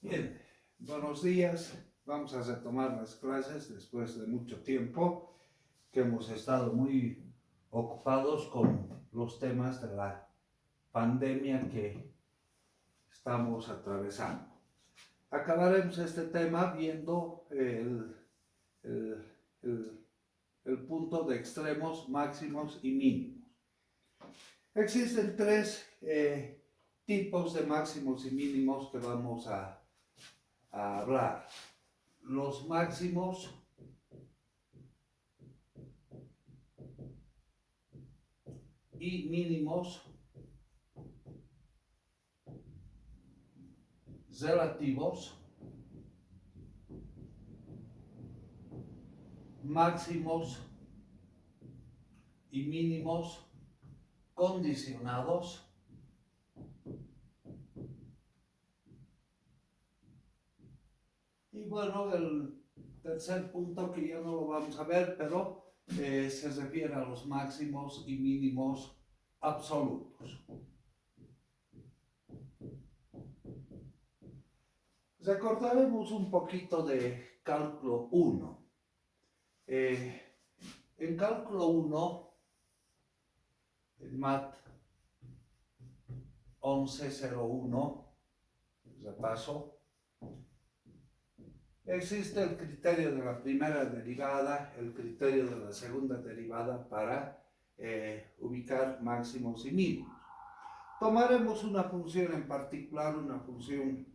Bien, buenos días. Vamos a retomar las clases después de mucho tiempo que hemos estado muy ocupados con los temas de la pandemia que estamos atravesando. Acabaremos este tema viendo el punto de extremos, máximos y mínimos. Existen tres tipos de máximos y mínimos que vamos a hablar. Los máximos y mínimos relativos, máximos y mínimos condicionados, y bueno, el tercer punto que ya no lo vamos a ver, pero se refiere a los máximos y mínimos absolutos. Recordaremos un poquito de cálculo 1. En cálculo 1, en MAT 1101, repaso, existe el criterio de la primera derivada, el criterio de la segunda derivada para ubicar máximos y mínimos. Tomaremos una función en particular, una función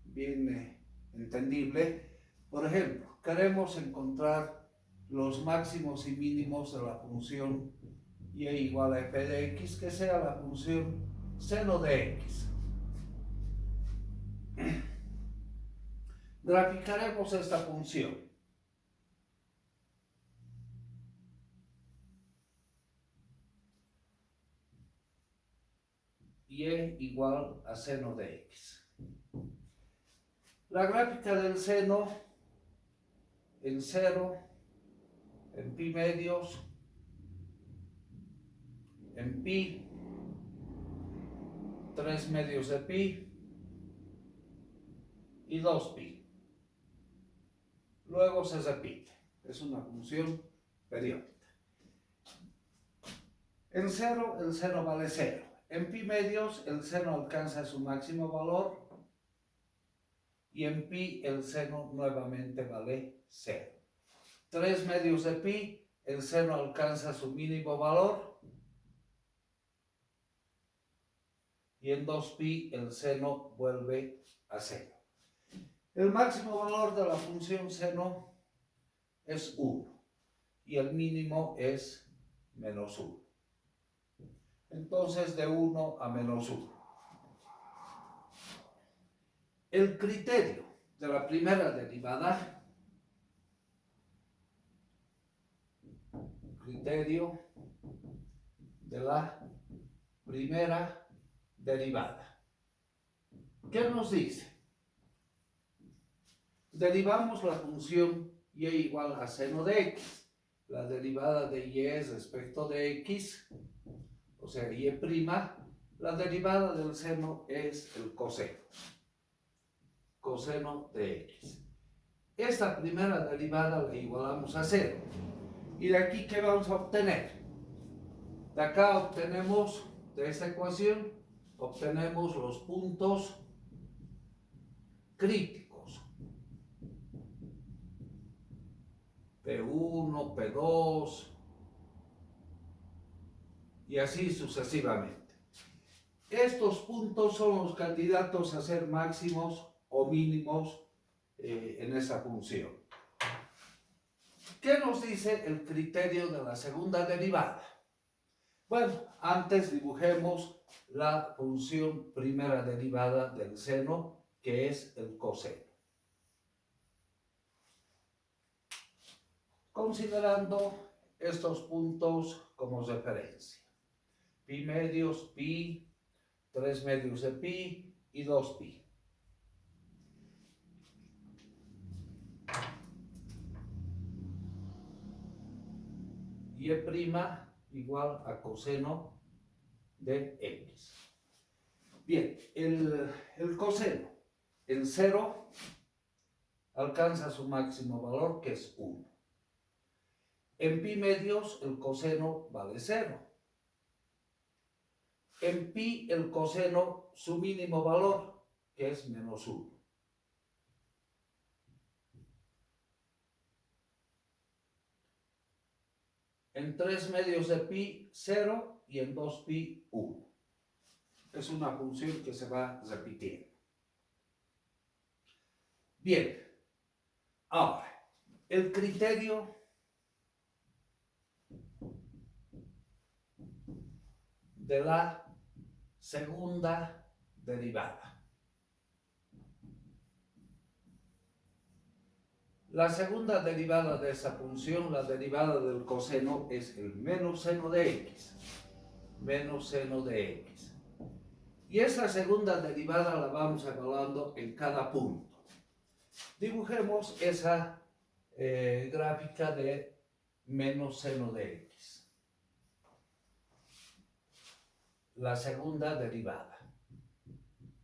bien entendible. Por ejemplo, queremos encontrar los máximos y mínimos de la función y igual a f de x, que sea la función seno de x. Graficaremos esta función. Y igual a seno de x. La gráfica del seno en 0, en pi medios, en pi, 3 medios de pi y 2pi. Luego se repite. Es una función periódica. En 0, el seno vale 0. En pi medios, el seno alcanza su máximo valor. Y en pi, el seno nuevamente vale 0. 3 medios de pi, el seno alcanza su mínimo valor. Y en 2pi, el seno vuelve a 0. El máximo valor de la función seno es 1. Y el mínimo es menos 1. Entonces, de 1 a menos 1. El criterio de la primera derivada, criterio de la primera derivada. ¿Qué nos dice? Derivamos la función y igual a seno de x. La derivada de y respecto de x, o sea, y', la derivada del seno es el coseno. Coseno de x. Esta primera derivada la igualamos a 0. ¿Y de aquí qué vamos a obtener? De acá obtenemos, de esta ecuación, obtenemos los puntos críticos. P1, P2, y así sucesivamente. Estos puntos son los candidatos a ser máximos o mínimos en esa función. ¿Qué nos dice el criterio de la segunda derivada? Bueno, antes dibujemos la función primera derivada del seno, que es el coseno. Considerando estos puntos como referencia. Pi medios, pi, 3 medios de pi y 2pi. Y' igual a coseno de x. Bien, el coseno. en 0 alcanza su máximo valor, que es 1. En pi medios el coseno vale 0. En pi el coseno su mínimo valor, que es menos 1. En 3 medios de pi 0 y en 2 pi 1. Es una función que se va repitiendo. Bien, ahora, el criterio de la segunda derivada. La segunda derivada de esa función, la derivada del coseno, es el menos seno de x. Menos seno de x. Y esa segunda derivada la vamos evaluando en cada punto. Dibujemos esa gráfica de menos seno de x. La segunda derivada.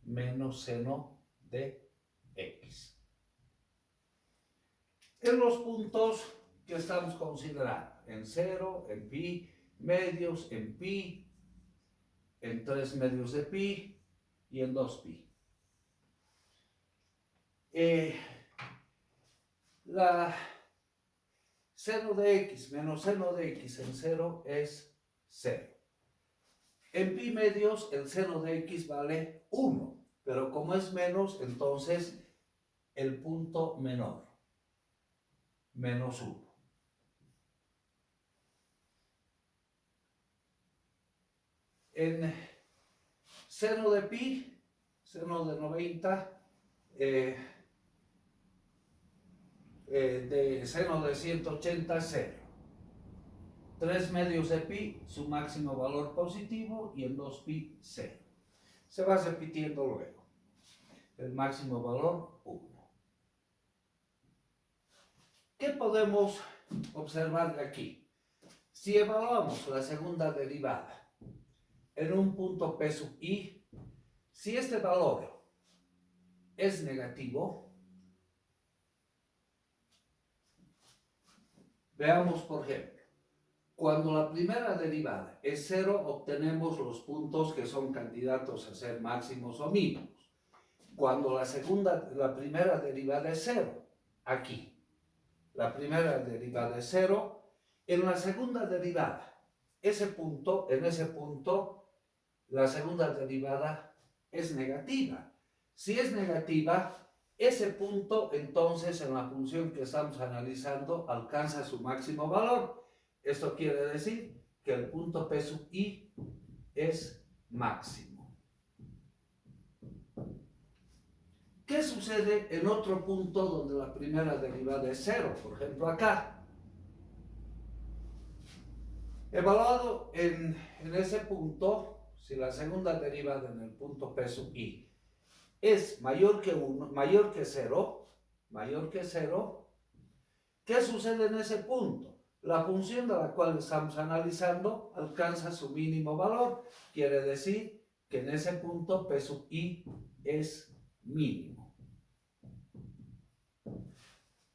Menos seno de x. En los puntos que estamos considerando, en 0, en pi, medios, en pi, en 3 medios de pi y en 2 pi. La seno de x menos seno de x en 0 es 0. En pi medios el seno de x vale 1, pero como es menos, entonces el punto menor, menos 1. En seno de pi, seno de 90, de seno de 180 0. 3 medios de pi, su máximo valor positivo, y en 2 pi 0. Se va repitiendo luego. El máximo valor 1. ¿Qué podemos observar de aquí? Si evaluamos la segunda derivada en un punto P sub i, si este valor es negativo, veamos por ejemplo, cuando la primera derivada es 0, obtenemos los puntos que son candidatos a ser máximos o mínimos. Cuando la primera derivada es 0, aquí, la primera derivada es 0, en la segunda derivada, en ese punto, la segunda derivada es negativa. Si es negativa, ese punto, entonces, en la función que estamos analizando, alcanza su máximo valor. Esto quiere decir que el punto P sub i es máximo. ¿Qué sucede en otro punto donde la primera derivada es 0? Por ejemplo, acá. Evaluado en ese punto, si la segunda derivada en el punto P sub i es mayor que 0, ¿qué sucede en ese punto? La función de la cual estamos analizando alcanza su mínimo valor. Quiere decir que en ese punto P sub i es mínimo.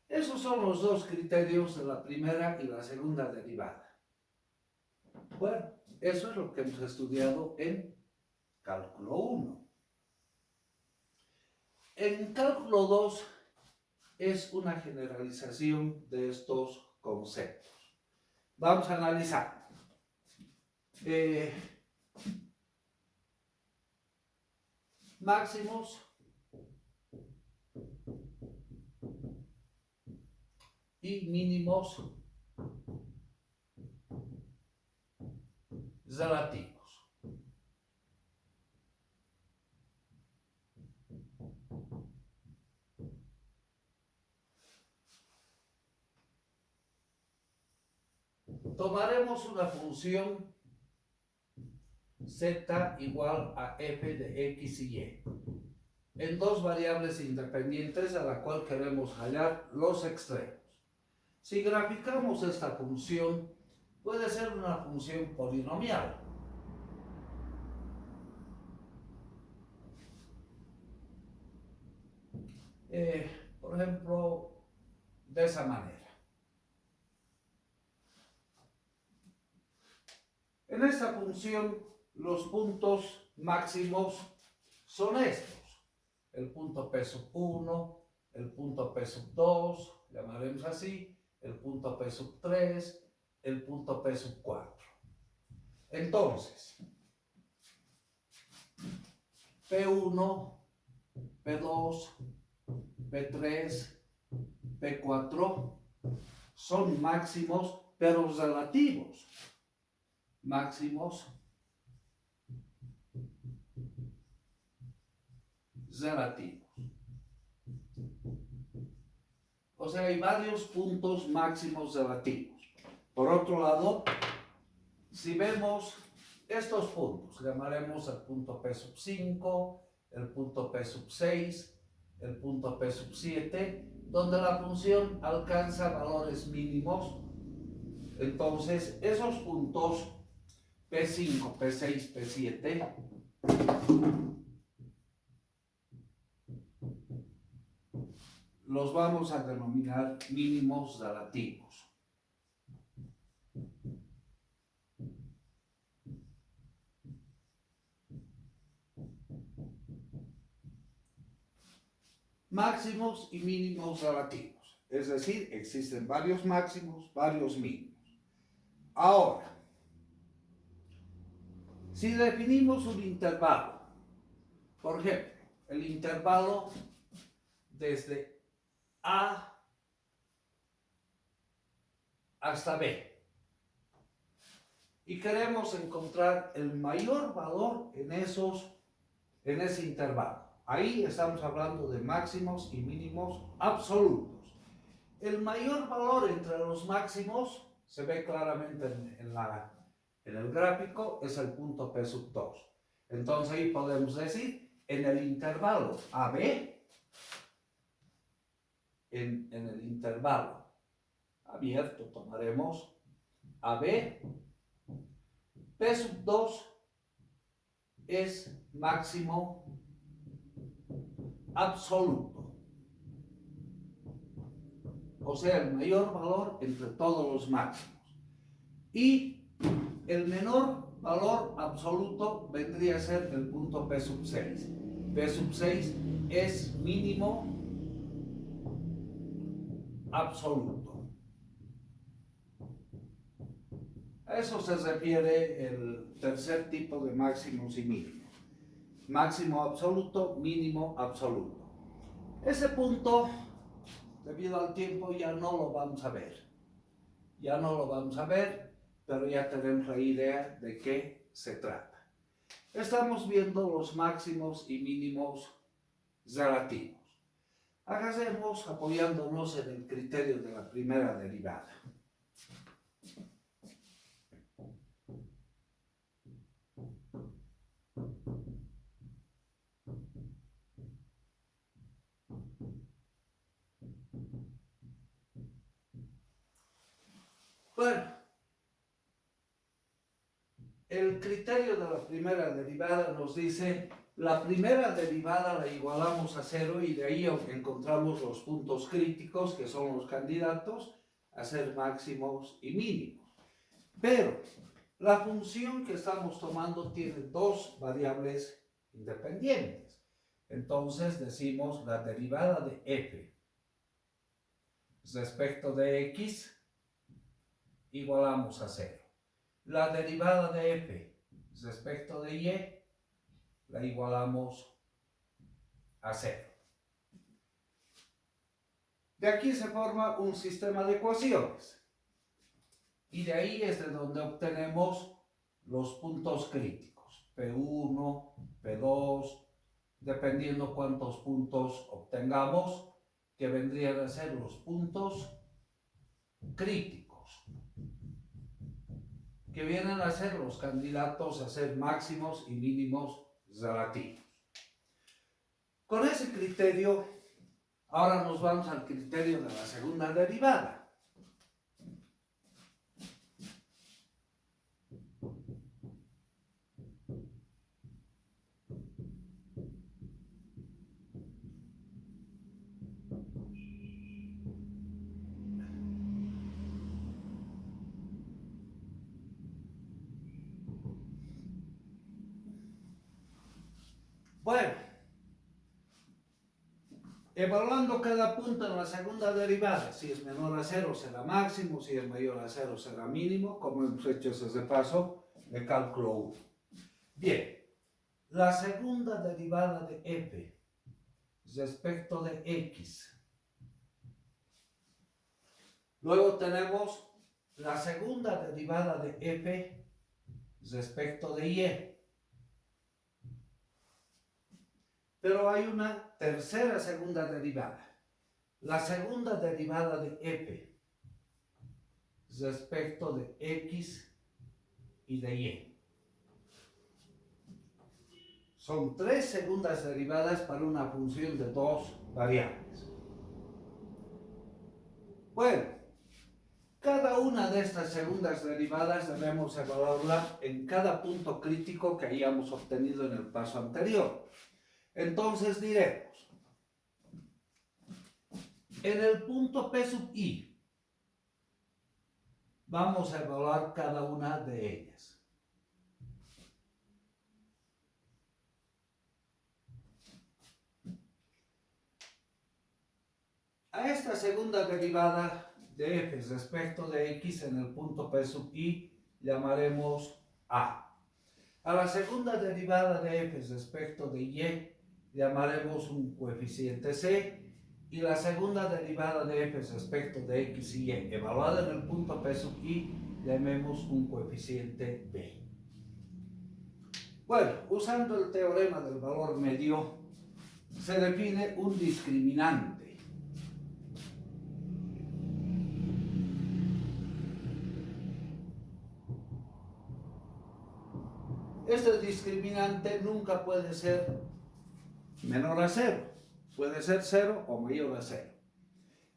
Esos son los dos criterios de la primera y la segunda derivada. Bueno, eso es lo que hemos estudiado en cálculo 1. En cálculo 2 es una generalización de estos conceptos. Vamos a analizar. Máximos y mínimos relativos. Tomaremos una función z igual a f de x y y en dos variables independientes a la cual queremos hallar los extremos. Si graficamos esta función, puede ser una función polinomial. por ejemplo, de esa manera. En esta función, los puntos máximos son estos. El punto P sub 1, el punto P sub 2, llamaremos así, el punto P sub 3, el punto P sub 4. Entonces, P1, P2, P3, P4 son máximos, pero relativos. Máximos relativos. O sea, hay varios puntos máximos relativos. Por otro lado, si vemos estos puntos, llamaremos el punto P sub 5, el punto P sub 6, el punto P sub 7, donde la función alcanza valores mínimos. Entonces, esos puntos P5, P6, P7 los vamos a denominar mínimos relativos. Máximos y mínimos relativos. Es decir, existen varios máximos, varios mínimos. Ahora, si definimos un intervalo, por ejemplo, el intervalo desde A hasta B, y queremos encontrar el mayor valor en ese intervalo. Ahí estamos hablando de máximos y mínimos absolutos. El mayor valor entre los máximos se ve claramente en el gráfico, es el punto P sub 2. Entonces ahí podemos decir, en el intervalo AB, en el intervalo abierto tomaremos AB, P sub 2 es máximo absoluto. O sea, el mayor valor entre todos los máximos. Y el menor valor absoluto vendría a ser el punto P sub 6. P sub 6 es mínimo absoluto. A eso se refiere el tercer tipo de máximos y mínimos. Máximo absoluto, mínimo absoluto. Ese punto, debido al tiempo, ya no lo vamos a ver. Ya no lo vamos a ver, pero ya tenemos la idea de qué se trata. Estamos viendo los máximos y mínimos relativos. Hagamos apoyándonos en el criterio de la primera derivada. Bueno, el criterio de la primera derivada nos dice, la primera derivada la igualamos a 0 y de ahí encontramos los puntos críticos, que son los candidatos a ser máximos y mínimos. Pero la función que estamos tomando tiene dos variables independientes. Entonces decimos la derivada de f respecto de x igualamos a 0. La derivada de f respecto de y la igualamos a 0. De aquí se forma un sistema de ecuaciones. Y de ahí es de donde obtenemos los puntos críticos. P1, P2, dependiendo cuántos puntos obtengamos, que vendrían a ser los puntos críticos, que vienen a ser los candidatos a ser máximos y mínimos relativos. Con ese criterio, ahora nos vamos al criterio de la segunda derivada. Bueno, evaluando cada punto en la segunda derivada, si es menor a 0 será máximo, si es mayor a 0 será mínimo, como hemos hecho ese paso, le cálculo 1. Bien, la segunda derivada de f respecto de x. Luego tenemos la segunda derivada de f respecto de y. Pero hay una tercera segunda derivada. La segunda derivada de f respecto de x y de y. Son tres segundas derivadas para una función de dos variables. Bueno, cada una de estas segundas derivadas debemos evaluarla en cada punto crítico que hayamos obtenido en el paso anterior. Entonces diremos, en el punto P sub i, vamos a evaluar cada una de ellas. A esta segunda derivada de f respecto de x en el punto P sub i llamaremos a. A la segunda derivada de f respecto de y llamaremos un coeficiente c, y la segunda derivada de f respecto de x y y evaluada en el punto P sub i llamemos un coeficiente b. Bueno, usando el teorema del valor medio, se define un discriminante. Este discriminante nunca puede ser menor a 0. Puede ser 0 o mayor a 0.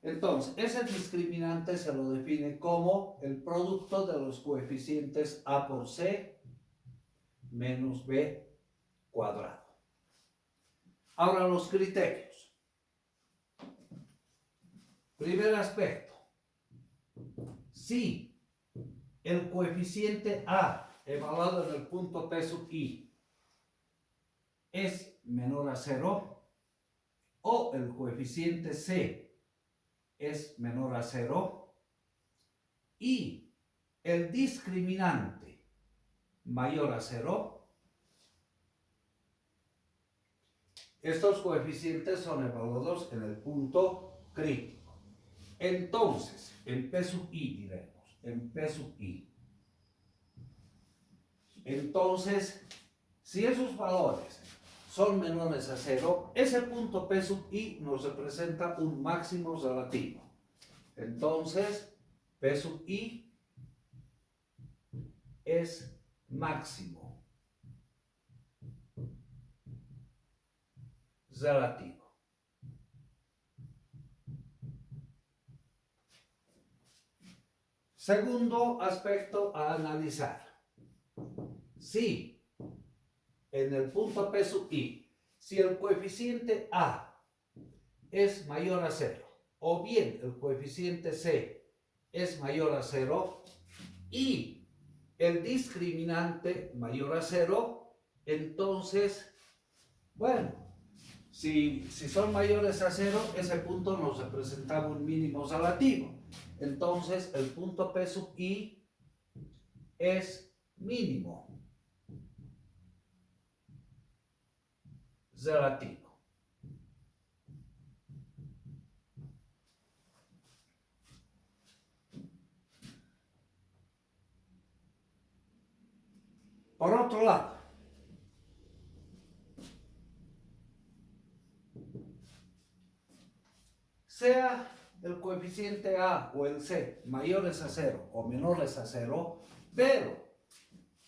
Entonces, ese discriminante se lo define como el producto de los coeficientes a por c menos b cuadrado. Ahora los criterios. Primer aspecto. Si el coeficiente a evaluado en el punto P sub i es menor a 0 o el coeficiente c es menor a 0 y el discriminante mayor a 0, estos coeficientes son evaluados en el punto crítico. Entonces, en P sub i diremos, en P sub i. Entonces, si esos valores son menores a 0, ese punto P sub i nos representa un máximo relativo. Entonces, P sub i es máximo relativo. Segundo aspecto a analizar. Si en el punto P sub i, si el coeficiente a es mayor a 0, o bien el coeficiente c es mayor a 0 y el discriminante mayor a 0, entonces, bueno, si son mayores a 0, ese punto nos representaba un mínimo relativo. Entonces, el punto P sub i es mínimo relativo. Por otro lado, sea el coeficiente a o el c mayores a 0 o menores a 0, pero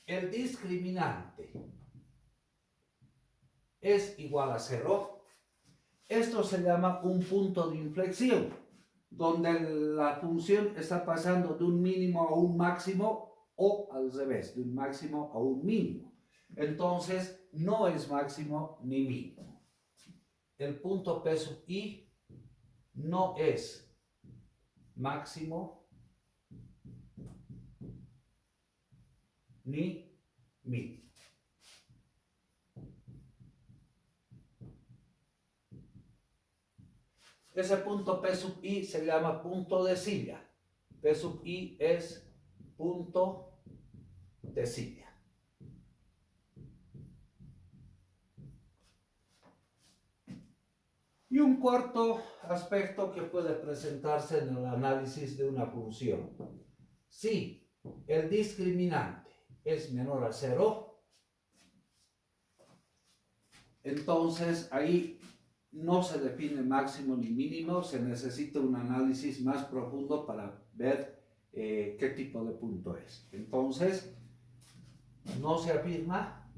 el discriminante es igual a 0, esto se llama un punto de inflexión, donde la función está pasando de un mínimo a un máximo o al revés, de un máximo a un mínimo. Entonces, no es máximo ni mínimo. El punto P sub i no es máximo ni mínimo. Ese punto P sub I se llama punto de silla. P sub I es punto de silla. Y un cuarto aspecto que puede presentarse en el análisis de una función. Si el discriminante es menor a 0, entonces ahí no se define máximo ni mínimo, se necesita un análisis más profundo para ver qué tipo de punto es. Entonces, no se afirma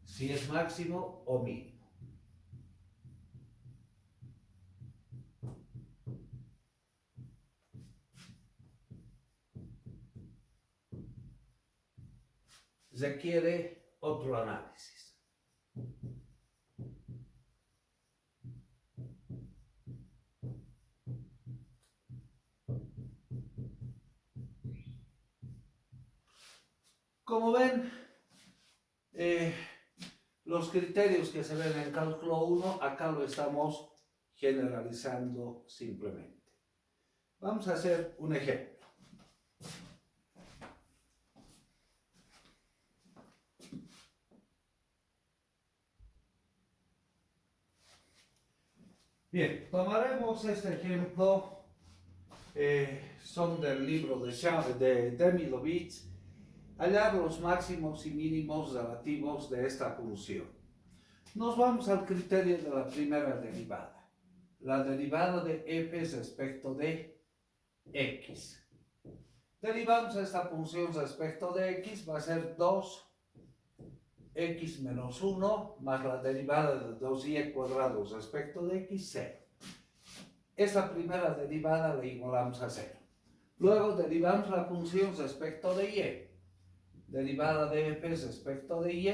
si es máximo o mínimo. Requiere otro análisis. Como ven, los criterios que se ven en cálculo 1, acá lo estamos generalizando simplemente. Vamos a hacer un ejemplo. Bien, tomaremos este ejemplo, son del libro de Demilovitz, hallar los máximos y mínimos relativos de esta función. Nos vamos al criterio de la primera derivada. La derivada de f respecto de x. Derivamos esta función respecto de x, va a ser 2x menos 1 más la derivada de 2y cuadrado respecto de x, 0. Esta primera derivada la igualamos a 0. Luego derivamos la función respecto de y. Derivada de f respecto de y.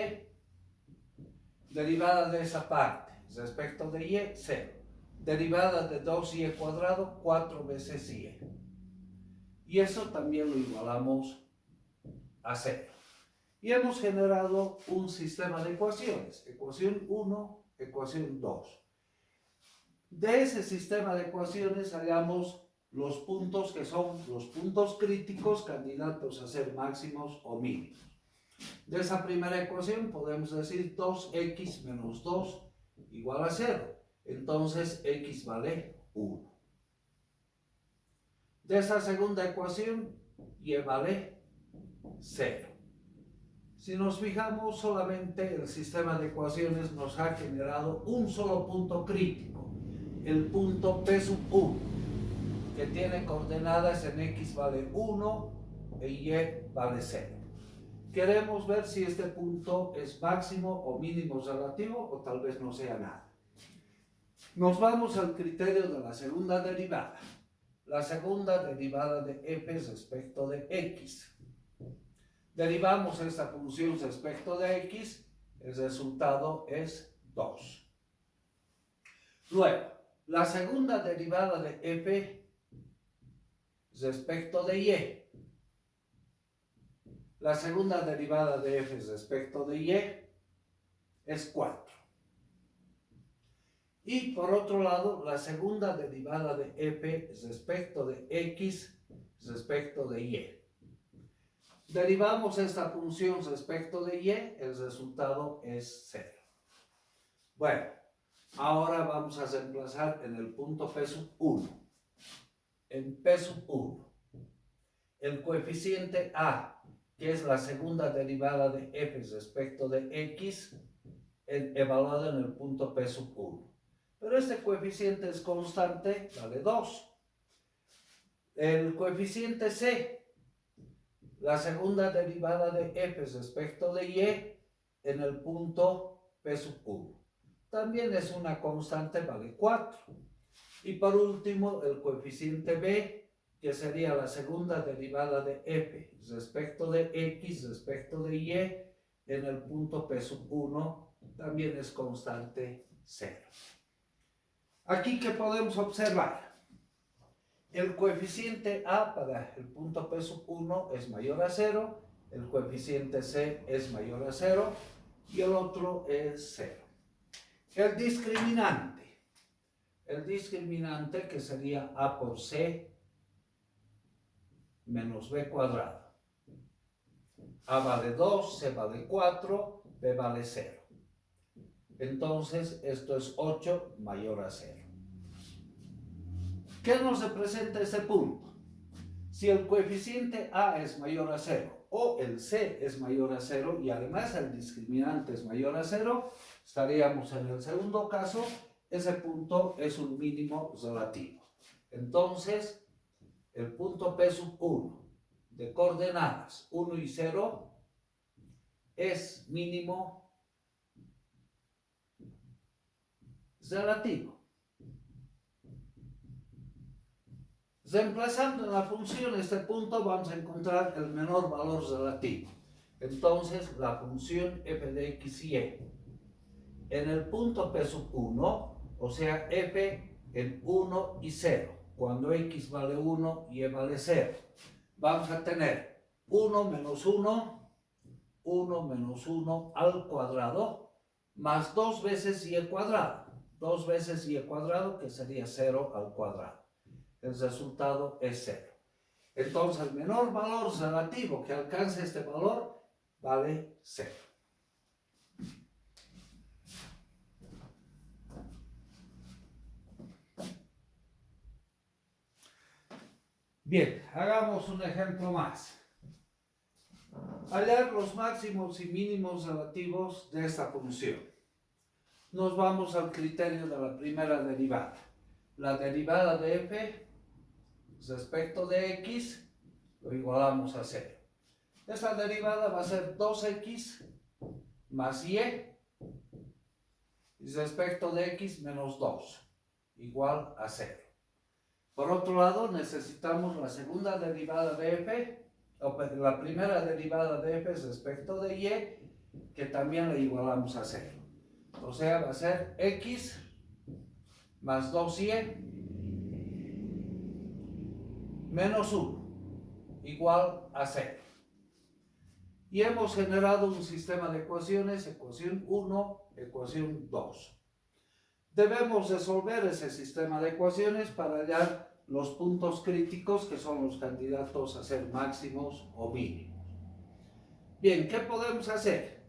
Derivada de esa parte respecto de y, 0. Derivada de 2y cuadrado, 4 veces y. Y eso también lo igualamos a 0. Y hemos generado un sistema de ecuaciones. Ecuación 1, ecuación 2. De ese sistema de ecuaciones hallamos los puntos que son los puntos críticos candidatos a ser máximos o mínimos. De esa primera ecuación podemos decir 2x menos 2 igual a 0. Entonces x vale 1. De esa segunda ecuación y vale 0. Si nos fijamos, solamente el sistema de ecuaciones nos ha generado un solo punto crítico, el punto P sub 1, que tiene coordenadas en x vale 1 e y vale 0. Queremos ver si este punto es máximo o mínimo relativo o tal vez no sea nada. Nos vamos al criterio de la segunda derivada. La segunda derivada de f respecto de x. Derivamos esta función respecto de x, el resultado es 2. Luego, la segunda derivada de f respecto de y. La segunda derivada de f respecto de y es 4. Y por otro lado, la segunda derivada de f respecto de x respecto de y. Derivamos esta función respecto de y, el resultado es 0. Bueno, ahora vamos a reemplazar en el punto P sub 1. En P sub 1, el coeficiente a, que es la segunda derivada de f respecto de x, evaluado en el punto P sub 1. Pero este coeficiente es constante, vale 2. El coeficiente c, la segunda derivada de f respecto de y en el punto P sub 1. También es una constante, vale 4. Y por último, el coeficiente b, que sería la segunda derivada de f respecto de x respecto de y en el punto P sub 1, también es constante 0. Aquí, ¿qué podemos observar? el coeficiente A para el punto P sub 1 es mayor a 0, el coeficiente C es mayor a 0 y el otro es 0. El discriminante que sería A por C menos B cuadrado. A vale 2, C vale 4, B vale 0. Entonces, esto es 8 mayor a 0. ¿Qué nos representa este punto? Si el coeficiente A es mayor a 0 o el C es mayor a 0 y además el discriminante es mayor a 0, estaríamos en el segundo caso, ese punto es un mínimo relativo. Entonces, el punto P sub 1 de coordenadas 1 y 0 es mínimo relativo. Reemplazando en la función este punto vamos a encontrar el menor valor relativo. Entonces la función f de x y y en el punto P sub 1, o sea f en 1 y 0, cuando x vale 1 y y vale 0, vamos a tener 1 menos 1, 1 menos 1 al cuadrado, más 2 veces y cuadrado, 2 veces y cuadrado que sería 0 al cuadrado. El resultado es 0. Entonces, el menor valor relativo que alcance este valor vale 0. Bien, hagamos un ejemplo más. Hallar los máximos y mínimos relativos de esta función. Nos vamos al criterio de la primera derivada. La derivada de f respecto de x lo igualamos a 0. Esta derivada va a ser 2x más y respecto de x menos 2 igual a 0. Por otro lado, necesitamos la segunda derivada de f, o la primera derivada de f respecto de y, que también la igualamos a 0. O sea, va a ser x más 2y menos 1 igual a 0. Y hemos generado un sistema de ecuaciones, ecuación 1, ecuación 2. Debemos resolver ese sistema de ecuaciones para hallar los puntos críticos que son los candidatos a ser máximos o mínimos. Bien, ¿qué podemos hacer?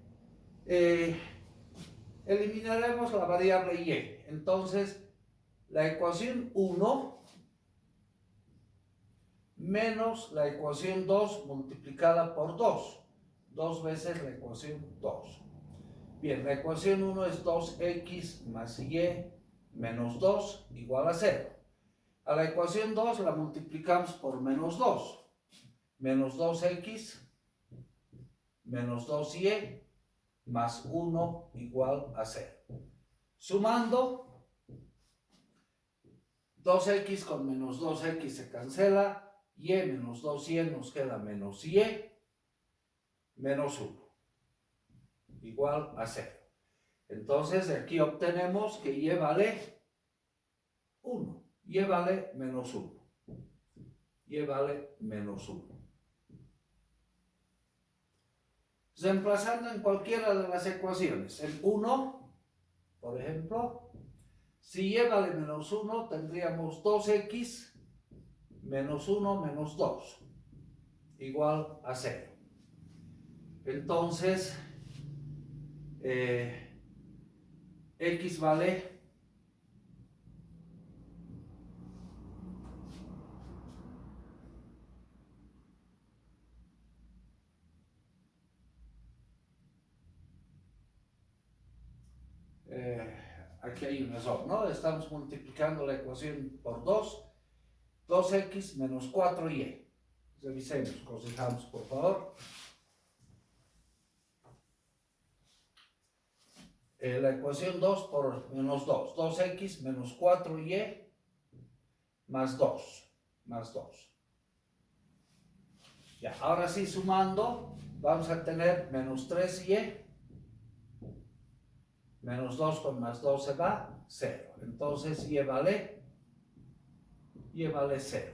Eliminaremos la variable y. Entonces, la ecuación 1 menos la ecuación 2 multiplicada por 2. 2 veces la ecuación 2. Bien, la ecuación 1 es 2x más y menos 2 igual a 0. A la ecuación 2 la multiplicamos por menos 2. Menos 2x menos 2y más 1 igual a 0. Sumando, 2x con menos 2x se cancela, y menos 2y nos queda menos y menos 1 igual a 0. Entonces de aquí obtenemos que y vale 1, y vale menos 1, y vale menos 1. Reemplazando en cualquiera de las ecuaciones, el 1, por ejemplo, si y vale menos 1, tendríamos 2x menos 1 menos 2 igual a 0. Entonces, x vale aquí hay un error, ¿no? Estamos multiplicando la ecuación por 2, 2x menos 4y. Revisemos, corrijamos por favor. La ecuación 2 por menos 2, 2x menos 4y más 2, más 2. Ya, ahora sí, sumando, vamos a tener menos 3y, menos 2 con más 2 se va, 0. Entonces y vale y vale 0.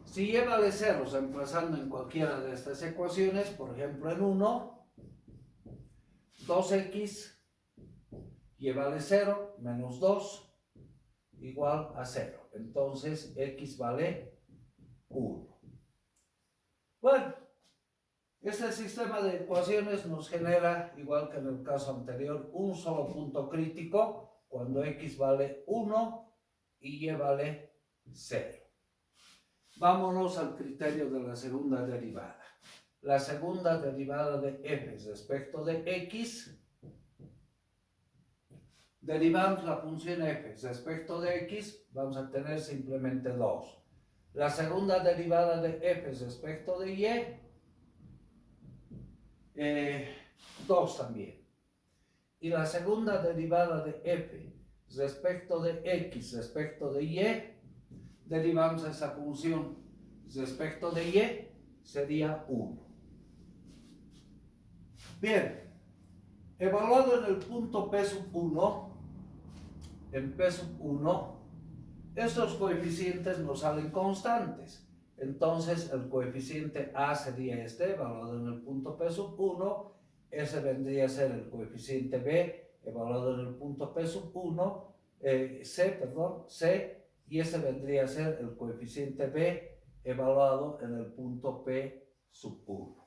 Si y vale 0, reemplazando en cualquiera de estas ecuaciones, por ejemplo en 1, 2x y vale 0 menos 2 igual a 0. Entonces x vale 1. Bueno, este sistema de ecuaciones nos genera, igual que en el caso anterior, un solo punto crítico cuando x vale 1 y y vale 0. Vámonos al criterio de la segunda derivada. La segunda derivada de f respecto de x, derivamos la función f respecto de x, vamos a tener simplemente 2. La segunda derivada de f respecto de y, 2 también. Y la segunda derivada de f respecto de x respecto de y, derivamos esa función respecto de y, sería 1. Bien, evaluado en el punto P sub 1, en P sub 1, estos coeficientes nos salen constantes. Entonces el coeficiente A sería este, evaluado en el punto P sub 1, ese vendría a ser el coeficiente B, evaluado en el punto P sub 1, C, y ese vendría a ser el coeficiente B, evaluado en el punto P sub 1.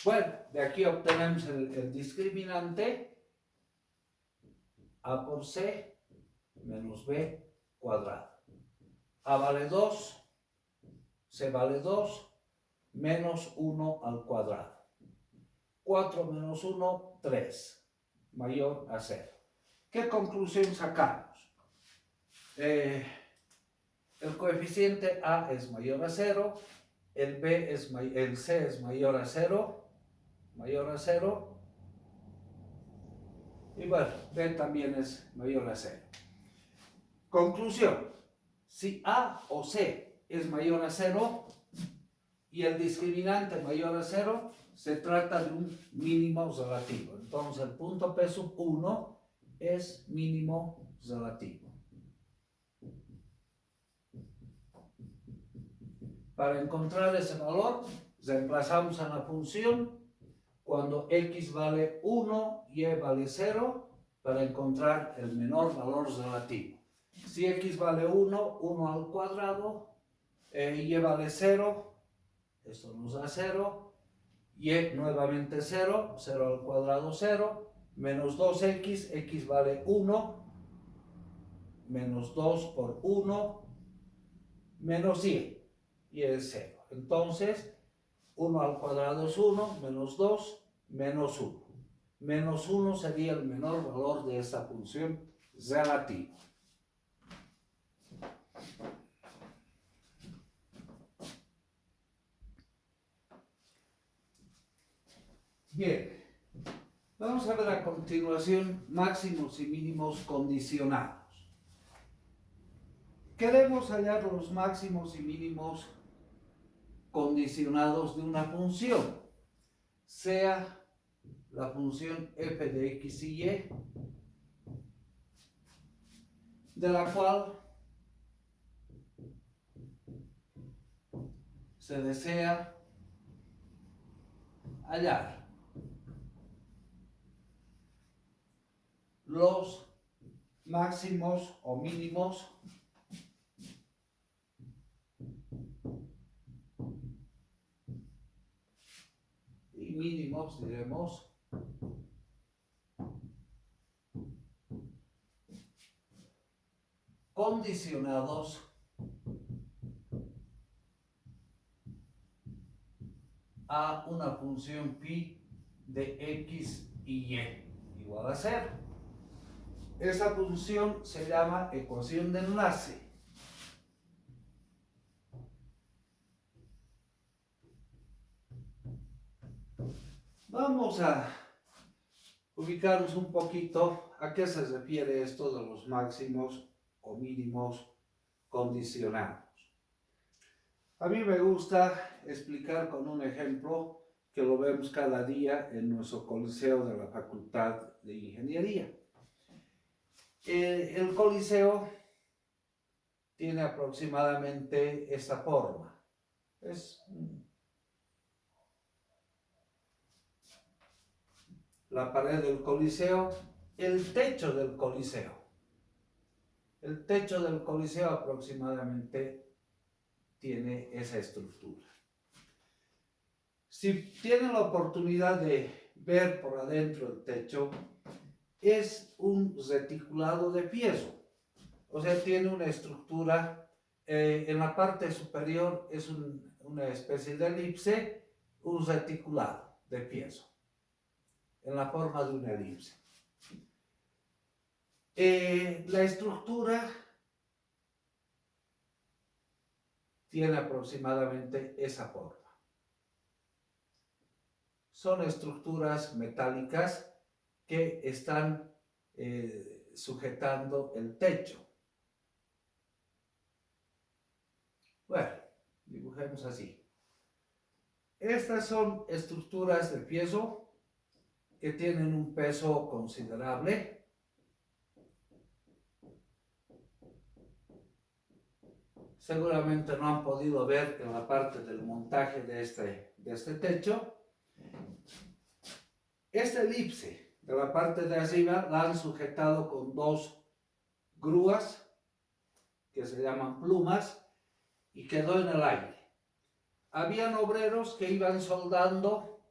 Bueno, de aquí obtenemos el discriminante A por C menos B cuadrado. A vale 2, C vale 2, menos 1 al cuadrado. 4 menos 1, 3, mayor a 0. ¿Qué conclusión sacamos? El coeficiente A es mayor a 0, el C es mayor a 0, y bueno, B también es mayor a 0. Conclusión, si A o C es mayor a 0 y el discriminante mayor a 0, se trata de un mínimo relativo. Entonces el punto P sub 1 es mínimo relativo. Para encontrar ese valor, reemplazamos a la función cuando x vale 1 y vale 0 para encontrar el menor valor relativo. Si x vale 1, 1 al cuadrado, y vale 0, esto nos da 0, y nuevamente 0, 0 al cuadrado 0, menos 2x, x vale 1, menos 2 por 1, menos y es 0. Entonces, 1 al cuadrado es 1, menos 2, menos 1. Menos 1 sería el menor valor de esta función relativa. Bien, vamos a ver a continuación máximos y mínimos condicionados. Queremos hallar los máximos y mínimos condicionados de una función, sea la función f de x y y, de la cual se desea hallar los máximos o mínimos y mínimos, diremos, condicionados a una función phi de x y y igual a 0. Esa función se llama ecuación de enlace. Vamos a ubicarnos un poquito a qué se refiere esto de los máximos o mínimos condicionados. A mí me gusta explicar con un ejemplo que lo vemos cada día en nuestro coliseo de la Facultad de Ingeniería. El coliseo tiene aproximadamente esta forma. Es la pared del Coliseo, el techo del Coliseo. El techo del Coliseo aproximadamente tiene esa estructura. Si tienen la oportunidad de ver por adentro el techo, es un reticulado de piezo. O sea, tiene una estructura, en la parte superior es una especie de elipse, un reticulado de piezo, en la forma de una elipse. La estructura tiene aproximadamente esa forma. Son estructuras metálicas que están sujetando el techo. Bueno, dibujemos así. Estas son estructuras de piezo que tienen un peso considerable. Seguramente no han podido ver en la parte del montaje de este techo. Esta elipse de la parte de arriba la han sujetado con dos grúas que se llaman plumas y quedó en el aire. Habían obreros que iban soldando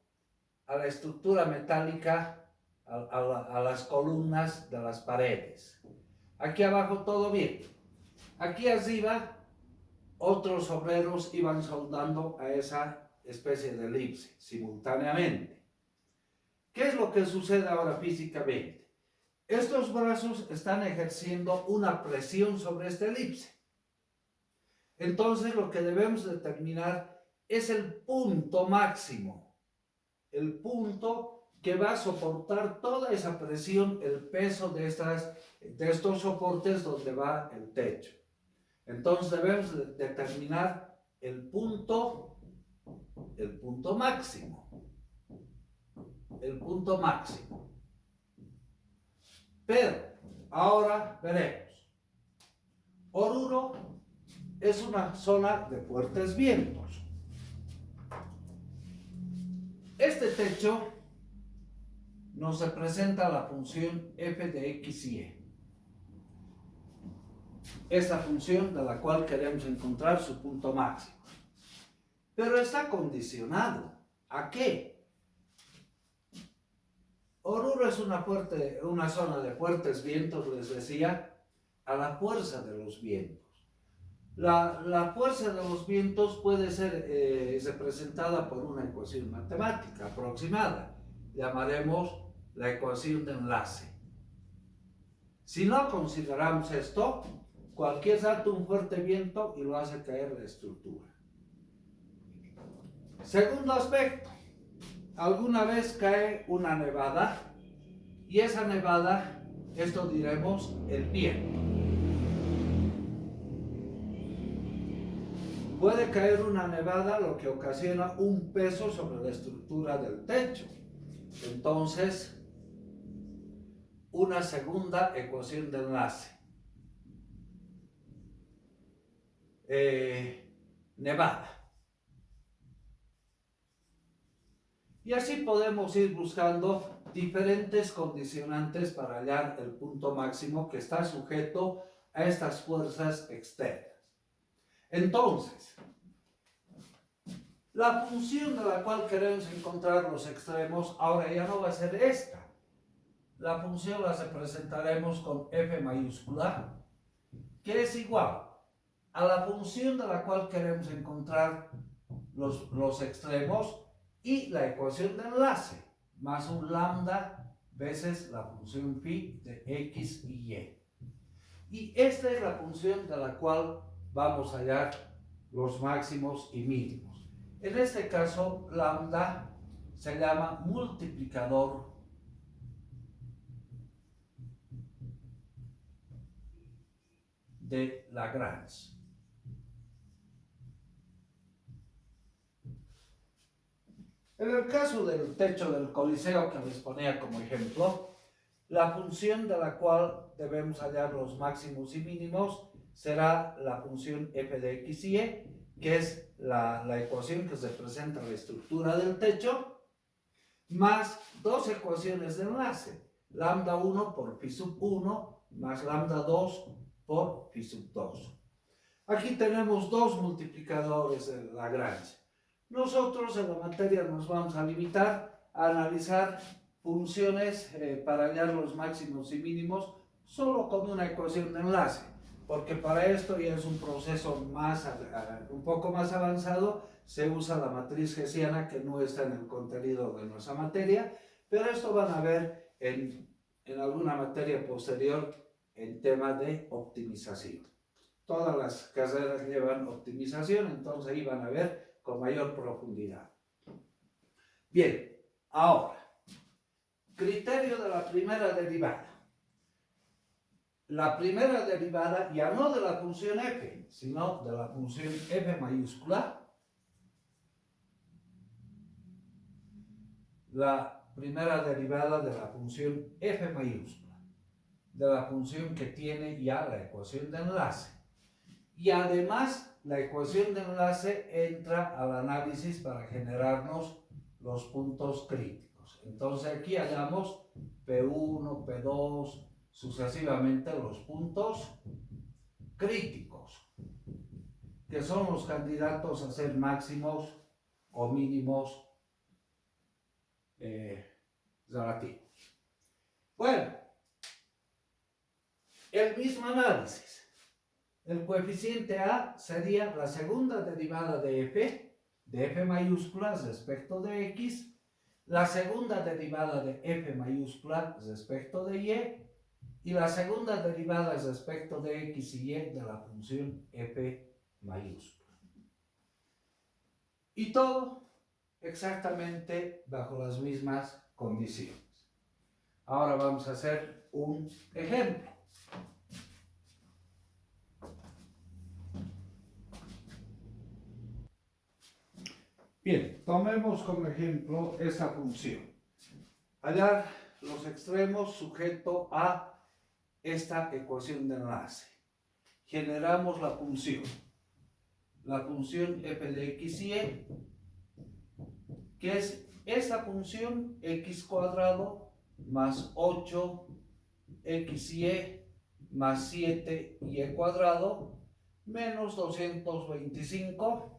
a la estructura metálica, a las columnas de las paredes. Aquí abajo todo bien. Aquí arriba otros obreros iban soldando a esa especie de elipse simultáneamente. ¿Qué es lo que sucede ahora físicamente? Estos brazos están ejerciendo una presión sobre esta elipse. Entonces lo que debemos determinar es el punto máximo, el punto que va a soportar toda esa presión, el peso de estos soportes donde va el techo. Entonces debemos determinar el punto máximo. El punto máximo. Pero ahora veremos. Oruro es una zona de fuertes vientos. Este techo nos representa la función f de x y y. Esta función de la cual queremos encontrar su punto máximo. Pero está condicionado. ¿A qué? Oruro es una zona de fuertes vientos, les decía, a la fuerza de los vientos. La fuerza de los vientos puede ser representada por una ecuación matemática aproximada. Llamaremos la ecuación de enlace. Si no consideramos esto, cualquier dato un fuerte viento y lo hace caer la estructura. Segundo aspecto, alguna vez cae una nevada y esa nevada, esto diremos el viento. Puede caer una nevada, lo que ocasiona un peso sobre la estructura del techo. Entonces, una segunda ecuación de enlace. Nevada. Y así podemos ir buscando diferentes condicionantes para hallar el punto máximo que está sujeto a estas fuerzas externas. Entonces, la función de la cual queremos encontrar los extremos ahora ya no va a ser esta. La función la representaremos con f mayúscula, que es igual a la función de la cual queremos encontrar los extremos y la ecuación de enlace, más un lambda veces la función phi de x y y. Y esta es la función de la cual vamos a hallar los máximos y mínimos. En este caso, lambda se llama multiplicador de Lagrange. En el caso del techo del Coliseo que les ponía como ejemplo, la función de la cual debemos hallar los máximos y mínimos será la función f de x y y, que es la ecuación que representa la estructura del techo, más dos ecuaciones de enlace, lambda 1 por phi sub 1 más lambda 2 por phi sub 2. Aquí tenemos dos multiplicadores de Lagrange. Nosotros en la materia nos vamos a limitar a analizar funciones para hallar los máximos y mínimos solo con una ecuación de enlace, porque para esto ya es un proceso un poco más avanzado. Se usa la matriz hessiana, que no está en el contenido de nuestra materia, pero esto van a ver en alguna materia posterior en temas de optimización. Todas las carreras llevan optimización, entonces ahí van a ver con mayor profundidad. Bien, ahora, criterio de la primera derivada. La primera derivada ya no de la función f, sino de la función f mayúscula. La primera derivada de la función f mayúscula, de la función que tiene ya la ecuación de enlace. Y además, la ecuación de enlace entra al análisis para generarnos los puntos críticos. Entonces aquí hallamos P1, P2, sucesivamente los puntos críticos, que son los candidatos a ser máximos o mínimos relativos. Bueno, el mismo análisis. El coeficiente A sería la segunda derivada de f mayúscula respecto de x, la segunda derivada de f mayúscula respecto de y la segunda derivada respecto de x y de la función f mayúscula. Y todo exactamente bajo las mismas condiciones. Ahora vamos a hacer un ejemplo. Bien, tomemos como ejemplo esta función. Hallar los extremos sujeto a esta ecuación de enlace. Generamos la función f de x y y, que es esta función x cuadrado más 8xy más 7y cuadrado menos 225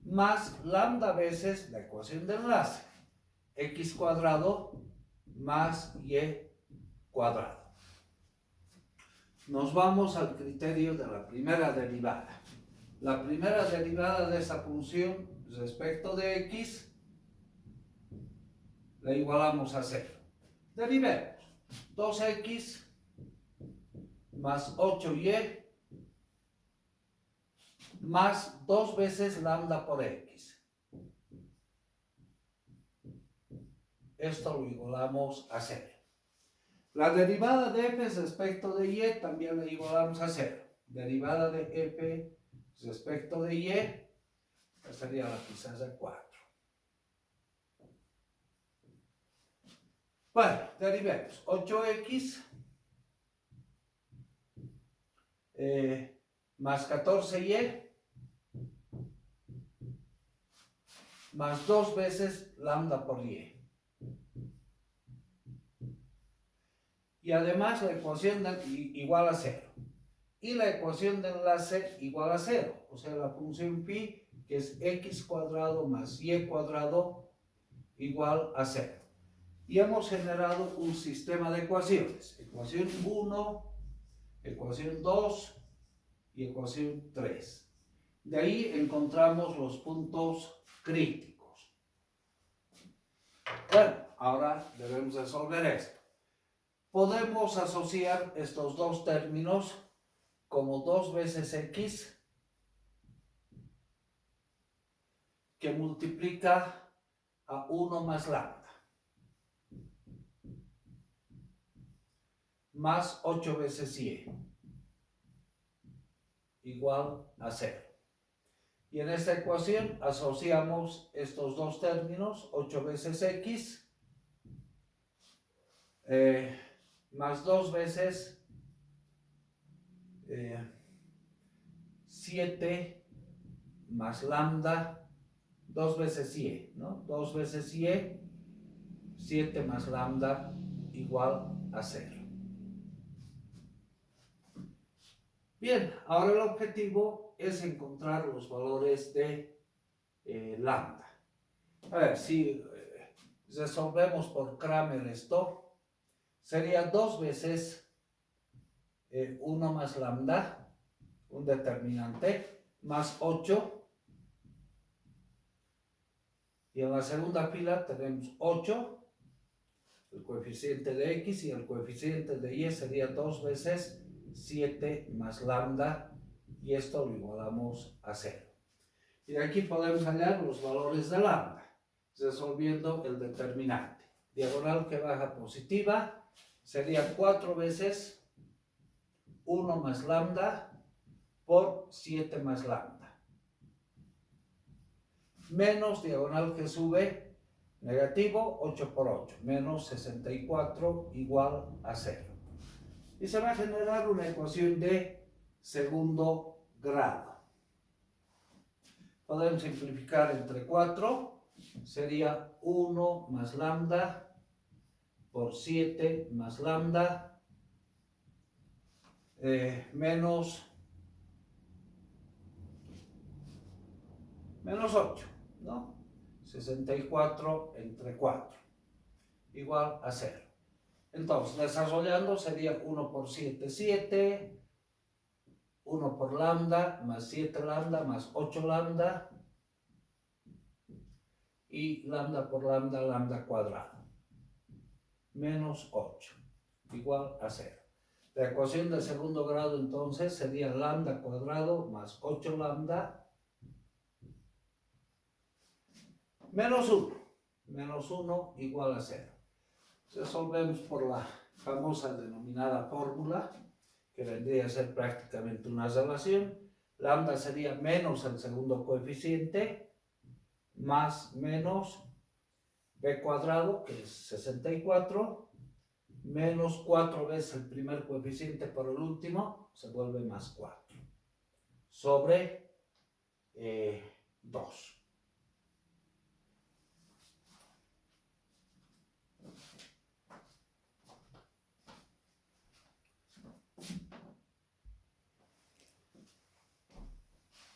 más lambda veces la ecuación de enlace, x cuadrado más y cuadrado. Nos vamos al criterio de la primera derivada. La primera derivada de esta función respecto de x la igualamos a 0. Derivemos 2x más 8y más 2 veces lambda por x. Esto lo igualamos a 0. La derivada de f respecto de y también la igualamos a 0. Derivada de f respecto de y, esta sería la pizarra 4. Bueno, derivemos 8x más 14y más 2 veces lambda por y. Y además la ecuación igual a 0. Y la ecuación de enlace igual a 0. O sea, la función phi, que es x cuadrado más y cuadrado, igual a 0. Y hemos generado un sistema de ecuaciones. Ecuación 1, ecuación 2 y ecuación 3. De ahí encontramos los puntos críticos. Bueno, ahora debemos resolver esto. Podemos asociar estos dos términos como 2 veces x que multiplica a 1 más lambda más 8 veces y igual a 0. Y en esta ecuación asociamos estos dos términos, 8 veces x más 2 veces 7 más lambda, 2 veces y, ¿no? 2 veces y, 7 más lambda igual a 0. Bien, ahora el objetivo es encontrar los valores de lambda. A ver, si resolvemos por Cramer esto, sería 2 veces 1 más lambda, un determinante, más 8. Y en la segunda fila tenemos 8, el coeficiente de x, y el coeficiente de y sería 2 veces 7 más lambda, y esto lo igualamos a 0. Y de aquí podemos hallar los valores de lambda, resolviendo el determinante. Diagonal que baja positiva sería 4 veces 1 más lambda por 7 más lambda. Menos diagonal que sube negativo, 8 por 8, menos 64 igual a 0. Y se va a generar una ecuación de segundo grado. Podemos simplificar entre 4, sería 1 más lambda por 7 más lambda, menos 8, ¿no? 64 entre 4, igual a 0. Entonces, desarrollando sería 1 por 7, 7, 1 por lambda, más 7 lambda, más 8 lambda, y lambda por lambda, lambda cuadrado, menos 8, igual a 0. La ecuación de segundo grado entonces sería lambda cuadrado más 8 lambda menos 1. Menos 1 igual a 0. Resolvemos por la famosa denominada fórmula, que vendría a ser prácticamente una relación. Lambda sería menos el segundo coeficiente, más menos b cuadrado, que es 64, menos 4 veces el primer coeficiente por el último, se vuelve más 4, sobre 2.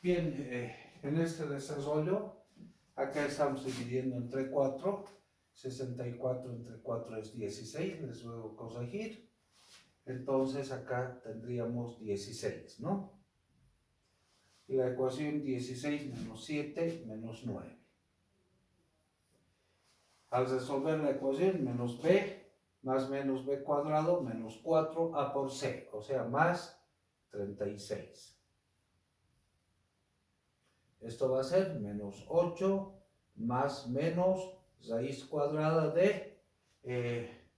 Bien, en este desarrollo, acá estamos dividiendo entre 4, 64 entre 4 es 16, les voy a corregir. Entonces acá tendríamos 16, ¿no? Y la ecuación 16 menos 7 menos 9. Al resolver la ecuación, menos b más menos b cuadrado menos 4a por c, o sea, más 36. Esto va a ser menos 8 más menos raíz cuadrada de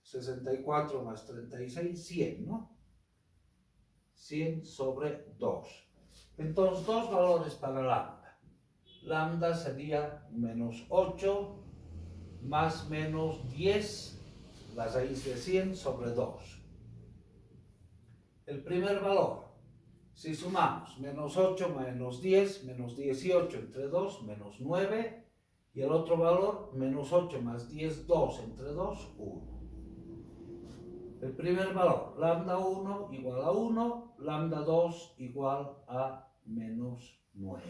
64 más 36, 100, ¿no? 100 sobre 2. Entonces, dos valores para lambda. Lambda sería menos 8 más menos 10, la raíz de 100 sobre 2. El primer valor, si sumamos menos 8 menos 10, menos 18 entre 2, menos 9, y el otro valor, menos 8 más 10, 2 entre 2, 1. El primer valor, lambda 1 igual a 1, lambda 2 igual a menos 9.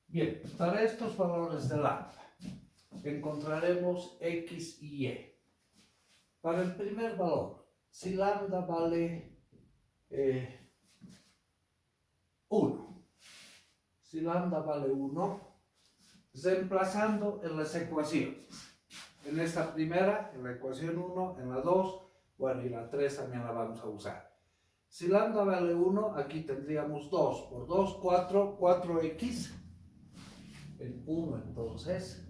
Bien, para estos valores de lambda, encontraremos x y y. Para el primer valor, si lambda vale 1, si lambda vale 1, reemplazando en las ecuaciones, en esta primera, en la ecuación 1, en la 2, bueno, y la 3 también la vamos a usar. Si lambda vale 1, aquí tendríamos 2 por 2, 4, 4x, en 1 entonces,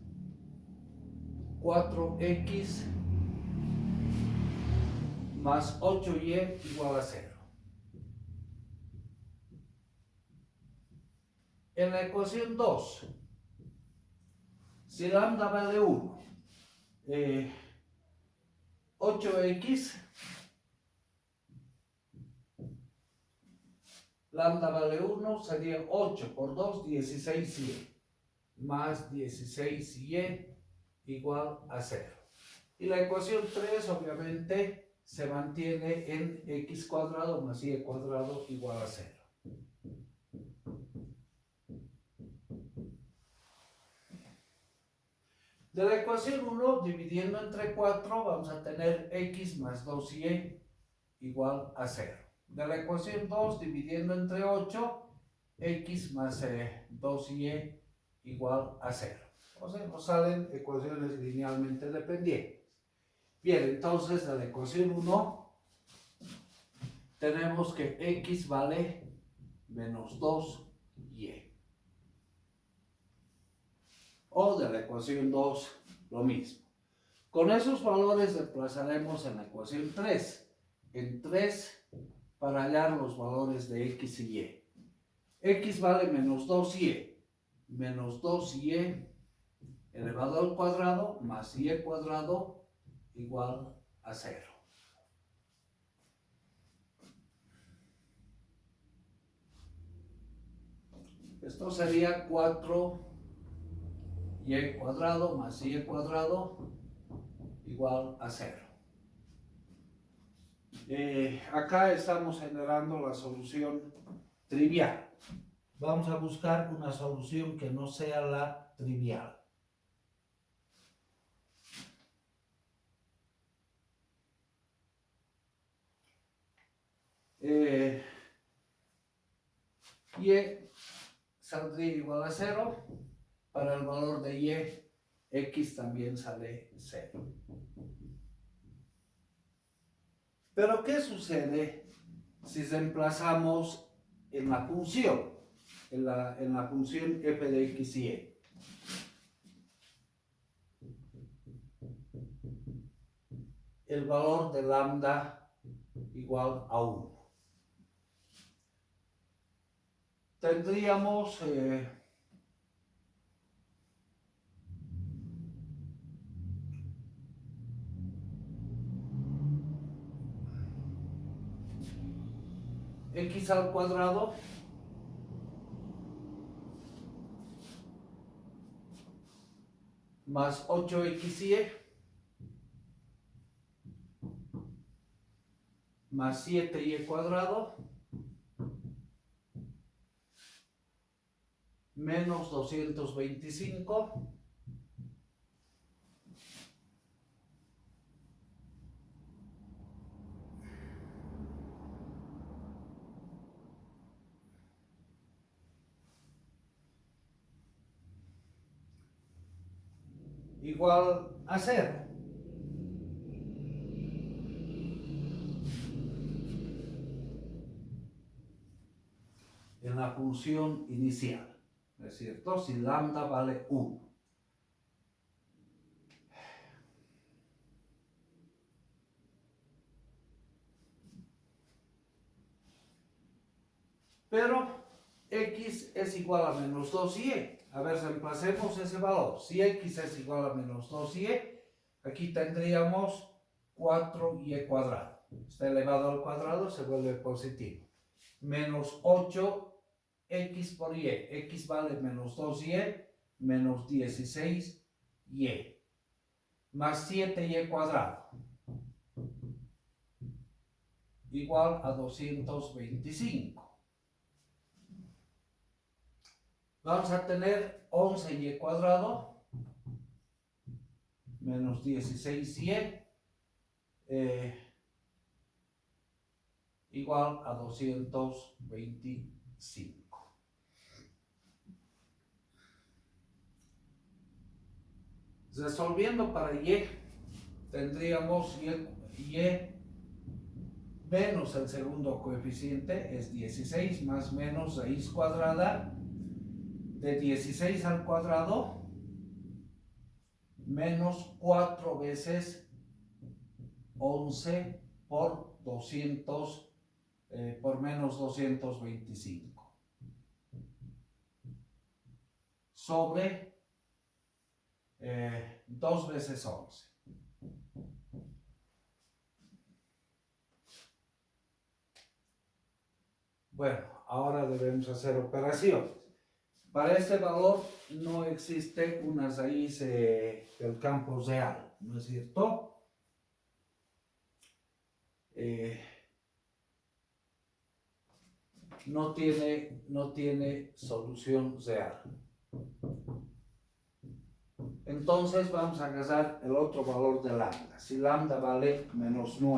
4x más 8y igual a 0. En la ecuación 2, si lambda vale 1, 8x, lambda vale 1, sería 8 por 2, 16y, más 16y igual a 0. Y la ecuación 3 obviamente se mantiene en x cuadrado más y cuadrado igual a 0. De la ecuación 1, dividiendo entre 4, vamos a tener x más 2y igual a 0. De la ecuación 2, dividiendo entre 8, x más 2y igual a 0. O sea, nos salen ecuaciones linealmente dependientes. Bien, entonces de la ecuación 1 tenemos que x vale menos 2y. O de la ecuación 2 lo mismo. Con esos valores desplazaremos en la ecuación 3. En 3 para hallar los valores de x y y. X vale menos 2y. Menos 2y elevado al cuadrado más y cuadrado igual a 0. Esto sería 4y cuadrado más y cuadrado igual a 0. Acá estamos generando la solución trivial. Vamos a buscar una solución que no sea la trivial. Y saldría igual a 0. Para el valor de y, x también sale 0. Pero ¿qué sucede si reemplazamos en la función? En la función f de x y y. El valor de lambda igual a 1. Tendríamos x al cuadrado más 8xy más 7y cuadrado menos 225 igual a 0. En la función inicial, ¿no es cierto? Si lambda vale 1. Pero x es igual a menos 2y. A ver, reemplacemos ese valor. Si x es igual a menos 2y, aquí tendríamos 4y cuadrado. Está elevado al cuadrado, se vuelve positivo. Menos 8x por y. X vale menos 2y, menos 16y. Más 7y cuadrado. Igual a 225. Vamos a tener 11y cuadrado menos 16y igual a 225. Resolviendo para y, tendríamos y menos el segundo coeficiente, es 16, más menos raíz cuadrada de 16 al cuadrado menos 4 veces 11 por 200 por menos 225 sobre 2 veces 11. Bueno, ahora debemos hacer operaciones. Para este valor no existe una raíz del campo real, ¿no es cierto? No tiene solución real. Entonces vamos a agarrar el otro valor de lambda. Si lambda vale -9,